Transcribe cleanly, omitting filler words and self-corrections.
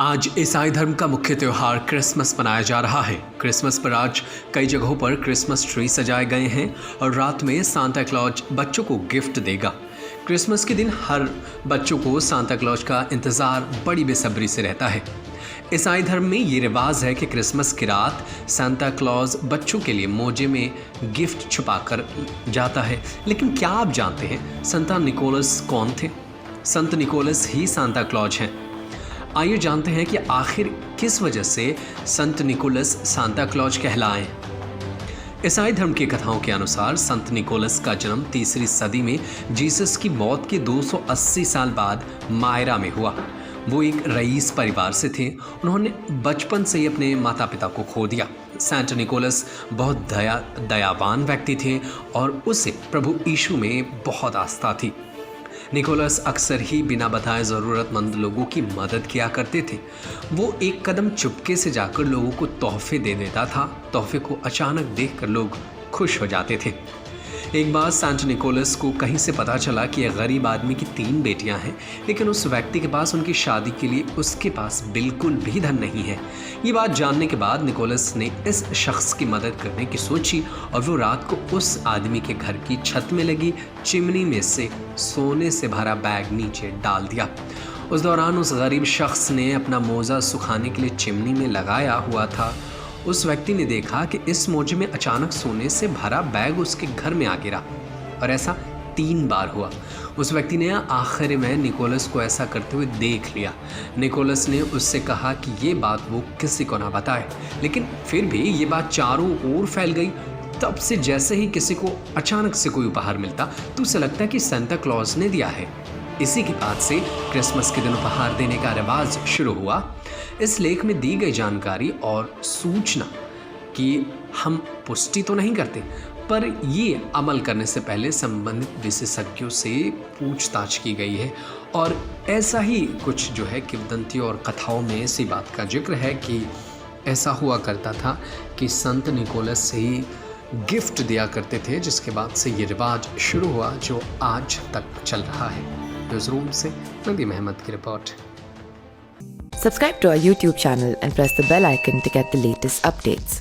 आज ईसाई धर्म का मुख्य त्यौहार क्रिसमस मनाया जा रहा है। क्रिसमस पर आज कई जगहों पर क्रिसमस ट्री सजाए गए हैं और रात में सांता क्लॉज बच्चों को गिफ्ट देगा। क्रिसमस के दिन हर बच्चों को सांता क्लॉज का इंतज़ार बड़ी बेसब्री से रहता है। ईसाई धर्म में ये रिवाज है कि क्रिसमस की रात सांता क्लॉज बच्चों के लिए मोजे में गिफ्ट छुपा कर जाता है। लेकिन क्या आप जानते हैं संत निकोलस कौन थे? संत निकोलस ही सांता क्लॉज हैं। आइए जानते हैं कि आखिर किस वजह से संत निकोलस सांता क्लॉज कहलाए। ईसाई धर्म की कथाओं के अनुसार संत निकोलस का जन्म तीसरी सदी में जीसस की मौत के 280 साल बाद मायरा में हुआ। वो एक रईस परिवार से थे। उन्होंने बचपन से ही अपने माता पिता को खो दिया। सेंट निकोलस बहुत दयावान व्यक्ति थे और उसे प्रभु यीशु में बहुत आस्था थी। निकोलस अक्सर ही बिना बताए ज़रूरतमंद लोगों की मदद किया करते थे। वो एक कदम चुपके से जाकर लोगों को तोहफे दे देता था। तोहफे को अचानक देखकर लोग खुश हो जाते थे। एक बार सेंट निकोलस को कहीं से पता चला कि एक गरीब आदमी की 3 बेटियां हैं, लेकिन उस व्यक्ति के पास उनकी शादी के लिए उसके पास बिल्कुल भी धन नहीं है। ये बात जानने के बाद निकोलस ने इस शख्स की मदद करने की सोची और वो रात को उस आदमी के घर की छत में लगी चिमनी में से सोने से भरा बैग नीचे डाल दिया। उस दौरान उस गरीब शख्स ने अपना मोजा सुखाने के लिए चिमनी में लगाया हुआ था। उस व्यक्ति ने देखा कि इस मोजे में अचानक सोने से भरा बैग उसके घर में आ गिरा और ऐसा 3 बार हुआ। उस व्यक्ति ने आखिर में निकोलस को ऐसा करते हुए देख लिया। निकोलस ने उससे कहा कि ये बात वो किसी को ना बताए, लेकिन फिर भी ये बात चारों ओर फैल गई। तब से जैसे ही किसी को अचानक से कोई उपहार मिलता तो उसे लगता कि सांता क्लॉज ने दिया है। इसी के बाद से क्रिसमस के दिन उपहार देने का रिवाज शुरू हुआ। इस लेख में दी गई जानकारी और सूचना की हम पुष्टि तो नहीं करते, पर ये अमल करने से पहले संबंधित विशेषज्ञों से पूछताछ की गई है। और ऐसा ही कुछ जो है किंवदंतियों और कथाओं में इसी बात का जिक्र है कि ऐसा हुआ करता था कि संत निकोलस से ही गिफ्ट दिया करते थे, जिसके बाद से ये रिवाज शुरू हुआ जो आज तक चल रहा है। न्यूज़ रूम से नदी महमद की report. Subscribe to our YouTube channel and press the bell icon to get the latest updates.